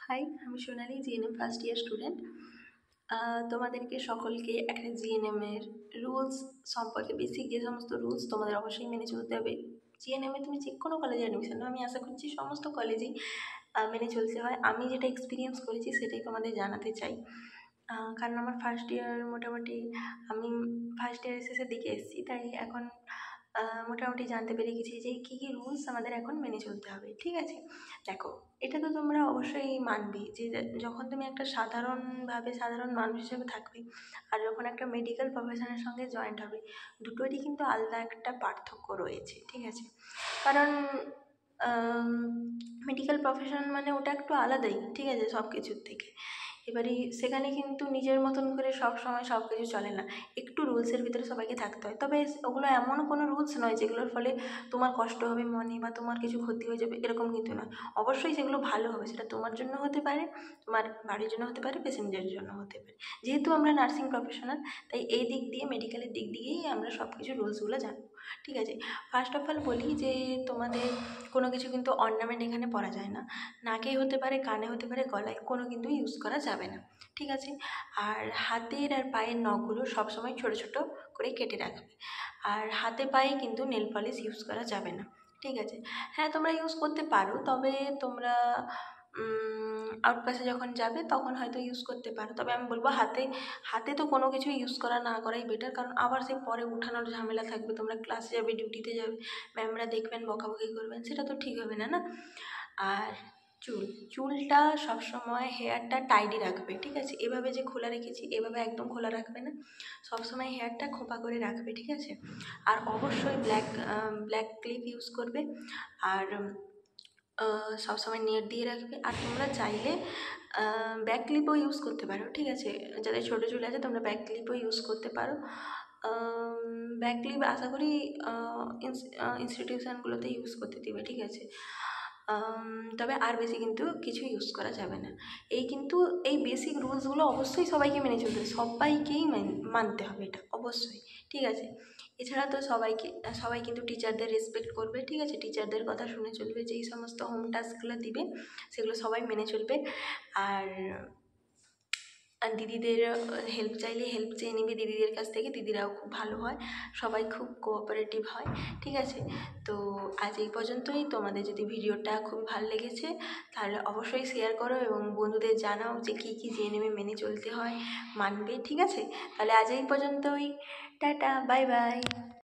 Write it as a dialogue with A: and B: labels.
A: High, আমি সোনালি, GNM first year student. তোমাদেরকে সকলকে একটা জিএনএম এর রুলস সম্পর্কে বেসিক যে সমস্ত রুলস তোমাদের অবশ্যই মেনে চলতে হবে। জিএনএম এ তুমি যে কোনো কলেজে অ্যাডমিশন নাও, আমি আশা করছি সমস্ত কলেজেই মেনে চলতে হয়। আমি যেটা এক্সপিরিয়েন্স করেছি সেটাই তোমাদের জানাতে চাই। কারণ আমার ফার্স্ট ইয়ার মোটামুটি আমি ফার্স্ট ইয়ারের শেষের দিকে এসেছি, তাই এখন মোটামুটি জানতে পেরে গেছি যে কী কী রুলস আমাদের এখন মেনে চলতে হবে। ঠিক আছে, দেখো, এটা তো তোমরা অবশ্যই মানবে যে যখন তুমি একটা সাধারণ মানুষ হিসেবে থাকবে আর যখন একটা মেডিকেল প্রফেশনের সঙ্গে জয়েন্ট হবে, দুটোরই কিন্তু আলাদা একটা পার্থক্য রয়েছে। ঠিক আছে, কারণ মেডিকেল প্রফেশন মানে ওটা একটু আলাদাই, ঠিক আছে, সব কিছুর থেকে। এবারে সেখানে কিন্তু নিজের মতন করে সব সময় সব কিছু চলে না, একটু রুলসের ভিতরে সবাইকে থাকতে হয়। তবে ওগুলো এমন কোনো রুলস নয় যেগুলোর ফলে তোমার কষ্ট হবে মনে বা তোমার কিছু ক্ষতি হয়ে যাবে, এরকম কিন্তু নয়। অবশ্যই সেগুলো ভালো হবে, সেটা তোমার জন্য হতে পারে, তোমার বাড়ির জন্য হতে পারে, পেশেন্টের জন্য হতে পারে। যেহেতু আমরা নার্সিং প্রফেশনাল, তাই এই দিক দিয়ে মেডিকেলের দিক দিয়েই আমরা সব কিছু রুলসগুলো জানবো। ঠিক আছে, ফার্স্ট অফ অল বলি যে তোমাদের কোনো কিছু কিন্তু অর্নামেন্ট এখানে পরা যায় না। নাকে হতে পারে, কানে হতে পারে, গলায় কোনো কিন্তু ইউজ করা যাবে না। ঠিক আছে, আর হাতের আর পায়ের নখগুলো সবসময় ছোটো ছোটো করে কেটে রাখবে। আর হাতে পায়ে কিন্তু নেল পলিশ ইউজ করা যাবে না। ঠিক আছে, হ্যাঁ তোমরা ইউজ করতে পারো, তবে তোমরা আউটপাসে যখন যাবে তখন হয়তো ইউজ করতে পারো। তবে আমি বলবো হাতে হাতে তো কোনো কিছু ইউজ করা না করাই বেটার, কারণ আবার সেই পরে উঠানোর ঝামেলা থাকবে। তোমরা ক্লাসে যাবে, ডিউটিতে যাবে, ম্যামরা দেখবেন, বকাবকি করবেন, সেটা তো ঠিক হবে না না। আর চুলটা সবসময় হেয়ারটা টাইডি রাখবে। ঠিক আছে, এভাবে যে খোলা রেখেছি এভাবে একদম খোলা রাখবে না, সবসময় হেয়ারটা খোপা করে রাখবে। ঠিক আছে, আর অবশ্যই ব্ল্যাক ক্লিপ ইউজ করবে, আর সবসময় নেট দিয়ে রাখবে। আর তোমরা চাইলে ব্যাক ক্লিপও ইউজ করতে পারো। ঠিক আছে, যাদের ছোটো চুল আছে তোমরা ব্যাক ক্লিপও ইউজ করতে পারো। ব্যাক ক্লিপ আশা করি ইনস্টিটিউশনগুলোতে ইউজ করতে দিবে। ঠিক আছে, তবে আর বেশি কিন্তু কিছু ইউজ করা যাবে না। এই বেসিক রুলসগুলো অবশ্যই সবাইকে মেনে চলতে হবে, সবাইকেই মানতে হবে, এটা অবশ্যই। ঠিক আছে, এছাড়া তো সবাই কিন্তু টিচারদের রেসপেক্ট করবে। ঠিক আছে, টিচারদের কথা শুনে চলবে, যেই সমস্ত হোম টাস্কগুলো দিবে সেগুলো সবাই মেনে চলবে। আর দিদিদের হেল্প চাইলে হেল্প চেয়ে নিবি দিদিদের কাছ থেকে, দিদিরাও খুব ভালো হয়, সবাই খুব কোঅপারেটিভ হয়। ঠিক আছে, তো আজ এই পর্যন্তই। তোমাদের যদি ভিডিওটা খুব ভালো লেগেছে তাহলে অবশ্যই শেয়ার করো এবং বন্ধুদের জানাও যে কী কী জিএনএমে মেনে চলতে হয়, মানবে। ঠিক আছে, তাহলে আজ এই পর্যন্তই, টাটা, বাই বাই।